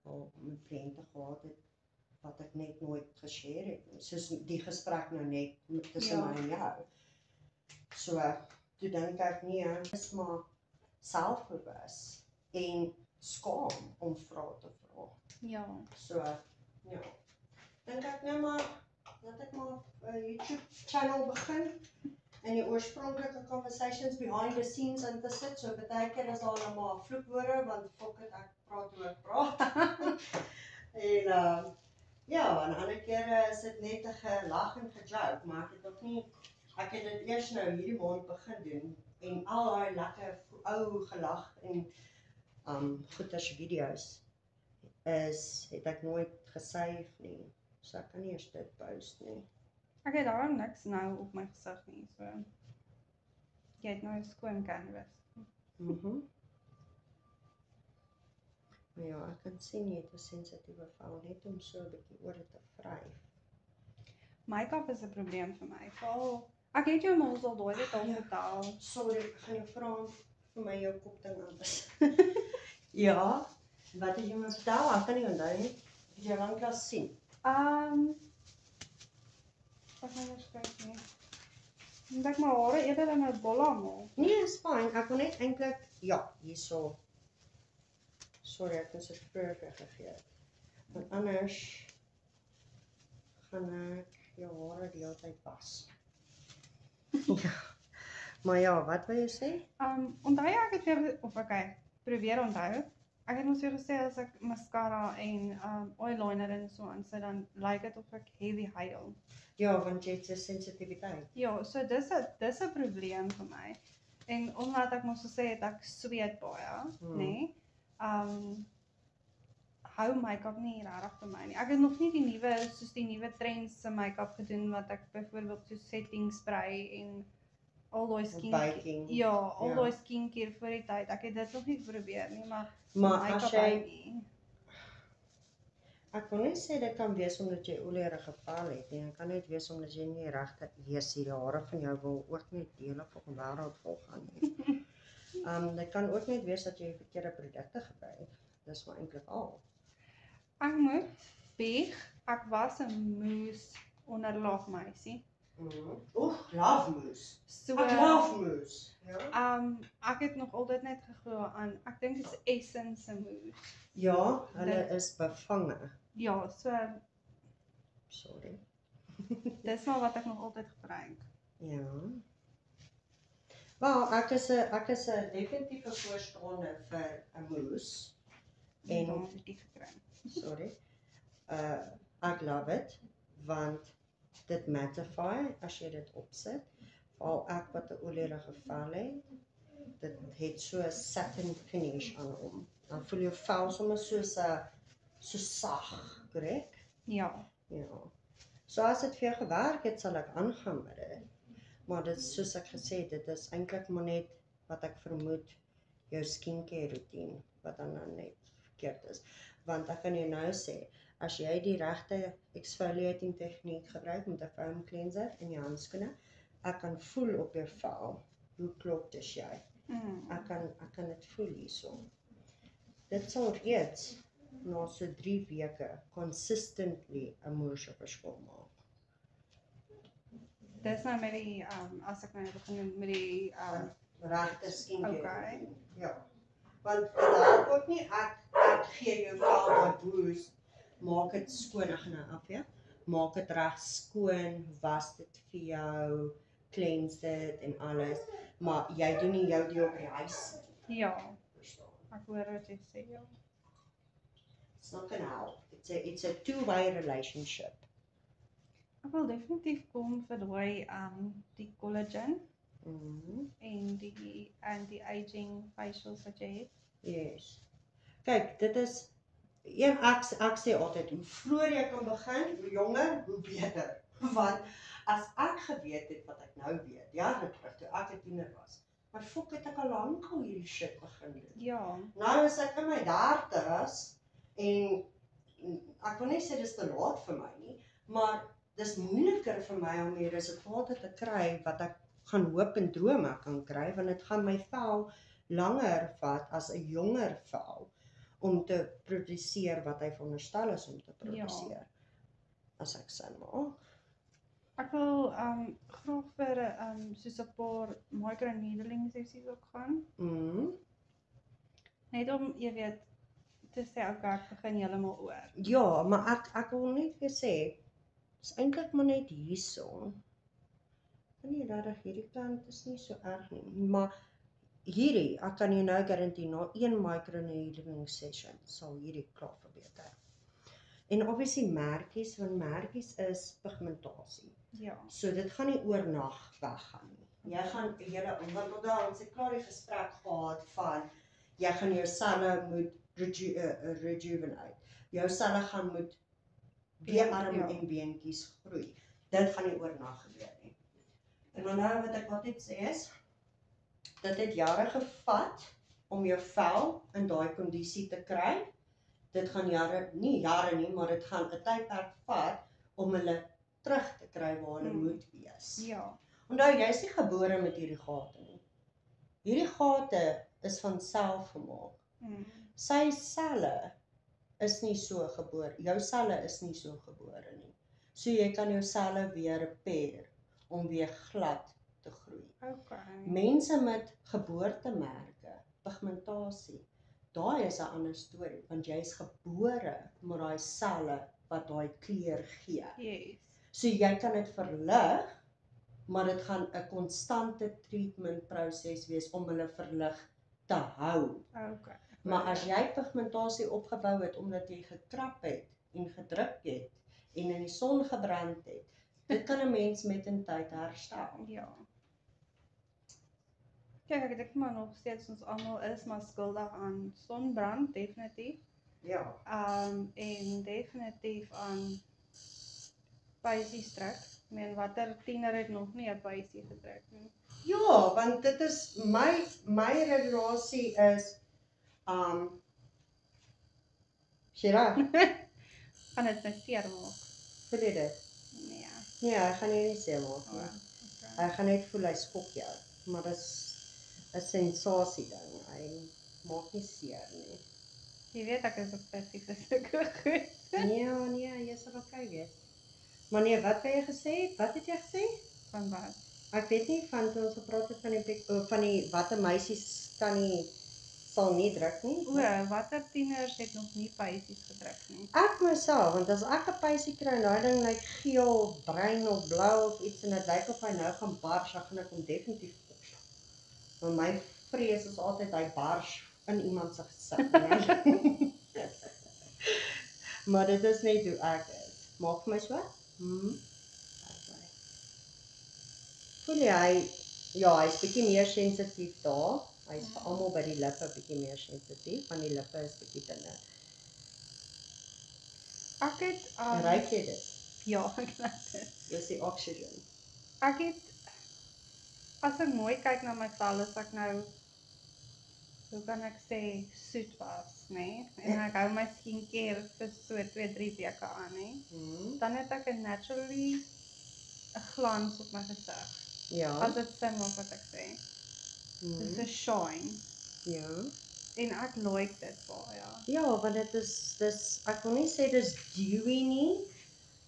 al met kliënte gehad het, wat ek net nooit geshare het nie. Soos die gesprek nou net tussen my en jou. So, toe dink ek nee, is maar selfbewus en skaam om vrae te vra. Ja. So, ja. Dink ek nou maar, dat ek maar 'n YouTube channel begin en die oorspronklike conversations behind the scenes in te sit, so baie keer is daar nou maar vloekwoorde, want fok het ek praat hoe ek praat. En ja, en ander kere is dit net 'n gelag en gejoke, maar ek het dit eers nou hierdie maand begin doen, en al daai lekker ou gelag en goeters video's het ek nooit gesave nie, so ek kan nie eers dit post nie. Ek het daarom niks nou op my gesig nie, so jy het nou 'n skoon canvas. Maar ja, ek kan sien jy het 'n sensitiewe vel net om so 'n bietjie oor te vryf. Make-up is 'n probleem vir my. Veral ek het jou mos al daai dit al vertel. Sorry, ek gaan jou vra om vir my jou kop ding aan te Ja, wat het jy my vertel? Ek kan nie onthou nie. Het jy lanklaas sien? Wat gaan jy kyk nie? Moet ek my hare eerder in 'n bolla maak? Nee, is fyn. Ek wil net eintlik hierso. Sorry, ek het dit vroeër gegee. Want anders gaan ek jou hare die hele tyd was. Ja. Maar ja, wat wil jy sê? Onthou jy ek het vir of okay, probeer onthou. Ek het mos vir gesê as ek mascara en eyeliner en so aansit, dan lyk dit of ek heavy huil. Ja, want jy het 'n sensitiwiteit. Ja, so dis 'n probleem vir my. En omdat ek mos gesê het ek sweet baie, nê? Hou make-up nie regtig vir my nie. Ek het nog nie die nuwe trends se make-up gedoen wat ek byvoorbeeld so setting spray en al daai skincare vir die tyd. Ek het dit nog nie geprobeer nie, maar as jy ek wil nie sê dit kan wees omdat jy oelierige vel het nie. Dit kan net wees omdat jy nie regte die hare van jou wil ook net dele van die wêreld volgaan nie. Dit kan ook net wees dat jy verkeerde produkte gebruik. Dis maar eintlik al. Ek moet bieg, ek was 'n moes onderlaag meisie. Love mousse. So ek love mousse. Ja. Ek het nog altyd net geglo aan, ek dink dit is Essence se mousse. Ja, hulle is bevange. Ja, so Sorry. dis maar wat ek nog altyd gebruik. Ja. Wel, ek is 'n definitiewe voorstander vir 'n mousse. En dan het ek gekry. Sorry. Ek love it want dit mattify as jy dit opsit. Veral ek wat 'n oelierige vel het, dit het so 'n satin finish aan hom. Dan voel jou vel sommer so sag, korrek? Ja. Ja. So as dit vir jou gewerk het, sal ek aangaan met dit. Maar dit is soos ek gesê het, dit is eintlik maar net wat ek vermoed jou skincare routine wat dan net verkeerd is. Want ek kan jou nou sê, as jy die regte exfoliating tegniek gebruik met 'n foam cleanser in jou handskoene, ek kan voel op jou vel hoe klop is jy. Ek kan dit voel hierso. Dit sal reeds na so 3 weke consistently 'n moeëse verskil maak. Dis nou met die as ek nou begin met die regte skincare. Okay. Ja. Want dit help ook nie ek gee jou vel daai boost, maak dit skoon, ek gaan nou afweer. Maak dit reg skoon, was dit vir jou, cleanse dit en alles, maar jy doen nie jou deel by die huis. Ja. Ek hoor wat jy sê, ja. It's not gonna help. It's a two-way relationship. Ek wil definitief kom vir die collagen en die anti-aging facials wat jy het. Yes. Kyk, dit is ek sê altyd, hoe vroeër jy kan begin, hoe jonger, hoe beter. Want as ek geweet het wat ek nou weet, jare terug toe ek 'n tiener was, maar fok het ek al lank al hierdie shit begin doen. Ja. Nou is ek in my 30's en ek wil nie sê dis te laat vir my nie, maar dis moeiliker vir my om die resultate te kry wat ek gaan hoop en droom ek kan kry, want dit gaan my vel langer vat as 'n jonger vel om te produseer wat hy veronderstel is om te produseer. As ek sin maak. Ek wil graag vir soos 'n paar microneedling sessies ook gaan. Net om, jy weet, te sê okay, ek begin heeltemal oor. Ja, maar ek wil net weer sê, is eintlik maar net hierso. Nee, regtig, hierdie kant is nie so erg nie, maar hierdie, ek kan jou nou garandeer, na 1 microneedling session sal hierdie klaar verbeter. En obviously merkies, want merkies is pigmentasie. Ja. So dit gaan nie oornag weggaan nie. Jy gaan want onthou ons het klaar die gesprek gehad van jy gaan jou selle moet rejuvenate. Jou selle gaan moet bearm en beentjies groei. Dit gaan nie oornag gebeur nie. En onthou wat ek altyd sê is, dit het jare gevat om jou vel in daai kondisie te kry. Dit gaan nie jare nie, maar dit gaan 'n tydperk vat om hulle terug te kry waar hulle moet wees. Ja. Onthou, jy is nie gebore met hierdie gate nie. Hierdie gate is van self gemaak. Sy selle is nie so gebore, jou selle is nie so gebore nie. So jy kan jou selle weer repair om weer glad te groei. Okay. Mense met geboortemerke, pigmentasie, daai is 'n ander storie, want jy's gebore met daai selle wat daai kleur gee. Yes. So jy kan dit verlig, maar dit gaan 'n konstante treatment proses wees om hulle verlig te hou. Okay. Maar as jy pigmentasie opgebou het omdat jy gekrap het en gedruk het en in die son gebrand het, dit kan 'n mens met 'n tyd herstel. Ja. Kijk, ek dink maar nog steeds ons almal is maar skuldig aan sonbrand, definitief. Ja. En definitief aan pysies trek. Ek meen, watter tiener het nog nie 'n pysie getrek nie? Ja, want dit is my redenasie is Shira, Gaan dit net seer maak? voel jy dit? Nee. Nee, hy gaan nie seer maak nie. Okay. Hy gaan net voel hy skok jou, maar dit is 'n sensasie ding. Hy maak nie seer nie. Jy weet ek is op fisiese sulke goed. Nee, jy sal okay wees. Maar nee, wat het jy gesê? Wat het jy gesê? Van wat? Ek weet nie van toe ons gepraat het van die watter meisies sal nie druk nie. Watter tieners het nog nie pysies gedruk nie? Ek myself, want as ek 'n pysie kry en daai ding lyk geel, bruin of blou of iets en dit lyk of hy nou gaan bars, dan gaan ek hom definitief opslaan. Want my vrees is altyd hy bars in iemand se gesig, nee. Maar dit is net hoe ek is. Maak my so? Voel jy hy's bietjie meer sensitief daar. Hy's vir almal by die lippe bietjie meer sensitief, want die lippe is bietjie dunner. Ek het Ruik jy dit? ja, ek ruik dit. Dis die oxygen. Ek het as ek mooi kyk na my vel, is ek nou, hoe kan ek sê, soet was, nê? En ek hou my skincare vir so 2-3 weke aan, nê? Dan het ek 'n naturally 'n glans op my gesig. Ja. As dit sin maak wat ek sê. Dis 'n shine. Ja. En ek like dit baie. Ja, want dit is ek wil nie sê dis dewy nie,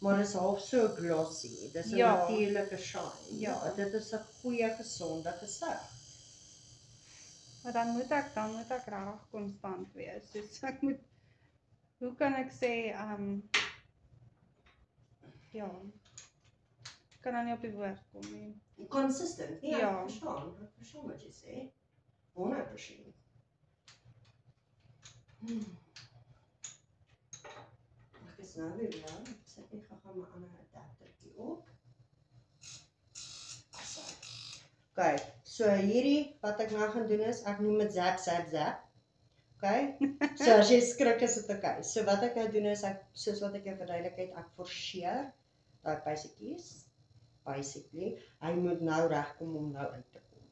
maar dit is half so glossy. Dis 'n natuurlike shine. Ja. Dit is 'n goeie gesonde gesig. Maar dan moet ek regtig konstant wees. Dus ek moet, hoe kan ek sê, ja, ek kan nou nie op die woord kom nie. Consistent. Nee, Ja. Ek verstaan wat jy sê. 100%. Ek is nou weer wel. Ek sit net gou my ander adaptertjie op. Okay, so hierdie wat ek nou gaan doen is, ek noem dit zap. Okay? So as jy skrik is dit okay. So wat ek nou doen is soos wat ek jou verduidelik het, ek forceer daai pysietjies. Basically, hy moet nou regkom om nou in te kom.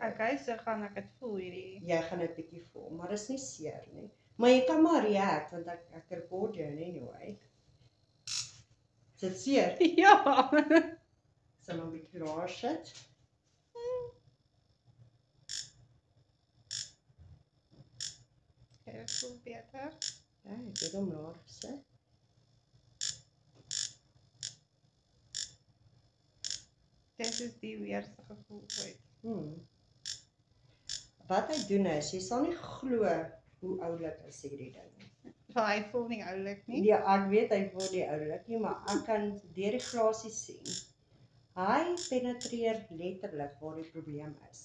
Okay, so gaan ek dit voel hierdie. Jy gaan dit bietjie voel, maar dis nie seer nie. Maar jy kan maar react want ek rekord jou anyway. Is dit seer? Ja. Sal maar 'n bietjie laer sit. Okay, voel beter. Ja, ek het hom laer gesit. Dit is die weerste gevoel ooit. Wat hy doen is, jy sal nie glo hoe oulik is hierdie ding. Want hy voel nie oulik nie. Ja, ek weet hy voel nie oulik nie, maar ek kan deur die glasie sien. Hy penetreer letterlik waar die probleem is.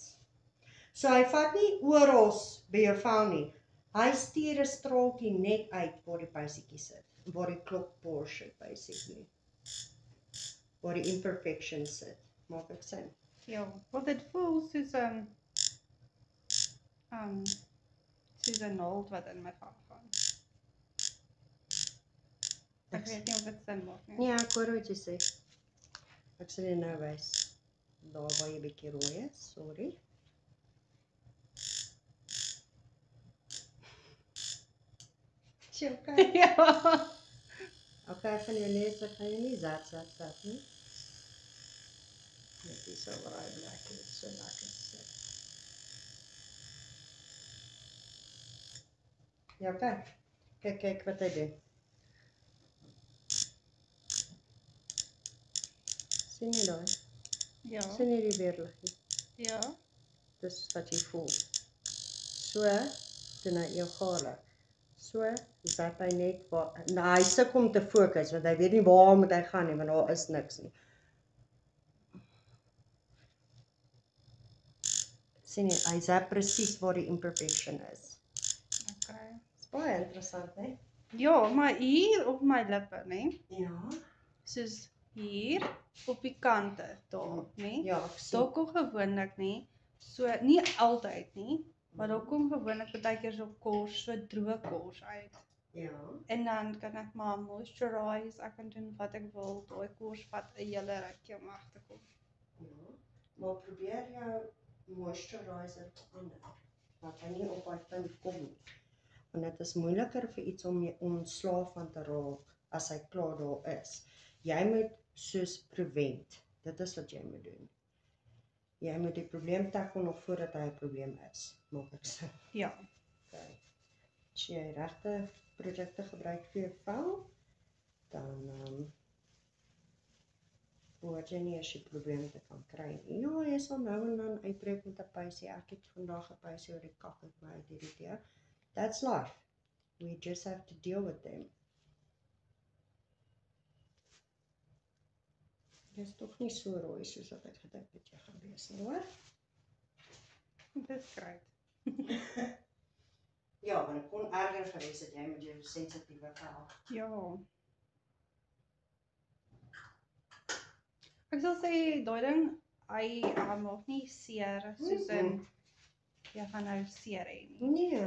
So hy vat nie oral by jou vel nie. Hy stuur 'n straaltjie net uit waar die puisietjie sit, waar die klok portion basically. Waar die imperfection sit. Maak ek sin? Ja, want dit voel soos soos 'n naald wat in my gang gaan. Ek weet nie of dit sin maak nie. Ja, ek hoor wat jy sê. Ek sal jou nou wys. Daar waar jy bietjie rooi is, sorry. Is jy okay? Ja. Okay, van jou neus, ek gaan jy nie zat nie. Net die so waar hy lekker is, so lekker sit. Ja, kyk wat hy doen. Sien jy daai? Ja. Sien jy die weerliggie? Ja. Dis wat jy voel. So, doen hy jou gale. So, zat hy net waar, hy sukkel om te fokus, want hy weet nie waar moet hy gaan nie, want daar is niks nie. Sien jy, hy zat presies waar die imperfection is. Okay. Dis baie interessant, hè? Ja, maar hier op my lippe, né? Ja. Soos hier op die kante daar, né? Ja, ek sien. Daar kom gewoonlik nie, so nie altyd nie, maar daar kom gewoonlik baie keer so kors, so droë kors uit. Ja. En dan kan ek maar moisturize, ek kan doen wat ek wil, daai kors vat 'n hele rukkie om af te kom. Ja. Maar probeer jou moisturizer verander, dat hy nie op daai punt kom nie. Want dit is moeiliker vir iets om jy ontslaaf van te raak as hy klaar daar is. Jy moet soos prevent, dit is wat jy moet doen. Jy moet die probleem tackle nog voordat hy 'n probleem is, maak ek sin. Ja. Okay. As jy regte produkte gebruik vir jou vel, dan hoort jy nie as jy probleme te kan kry nie. Ja, jy sal nou en dan uitbreek met 'n puisie. Ek het vandag 'n puisie oor die kak het my uitirriteer. That's life. We just have to deal with them. Dit is tog nie so rooi soos wat ek gedink het jy gaan wees nie, hoor? Dis great. Ja, want ek kon erger gewees het jy met jou sensitiewe vel. Ja. Ek sal sê daai ding, hy maak nie seer soos in jy gaan nou seer hê nie. Nee.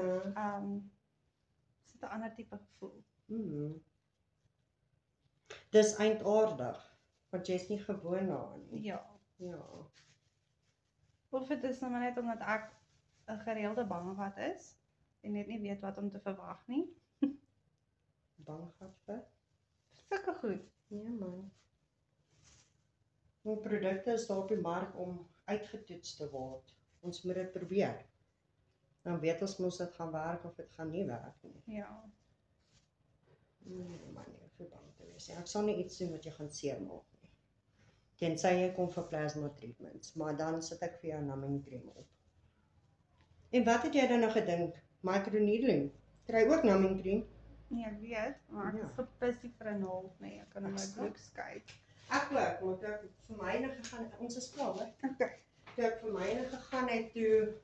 Dit 'n ander tipe gevoel. Dis eindaardig, want jy's nie gewoon daaraan nie. Ja. Ja. Of dit is nou maar net omdat ek 'n gereelde banggat is en net nie weet wat om te verwag nie. Banggat vir? Sulke goed. Ja man. Die produkte is daar op die mark om uitgetoets te word. Ons moet dit probeer. Dan weet ons mos dit gaan werk of dit gaan nie werk nie. Ja. Nee man, jy hoef nie bang te wees nie. Ek sal nie iets doen wat jy gaan seermaak nie. Tensy jy kom vir plasma treatments, maar dan sit ek vir jou numbing cream op. En wat het jy dan nou gedink? Microneedling? Kry ook numbing cream? Nee, ek weet, maar ek is gepussie vir 'n naald, nee, ek kan in my bloed skei. Ek ook, want ek vir myne gegaan, ons is klaar, hoor. Okay. Toe ek vir myne gegaan het toe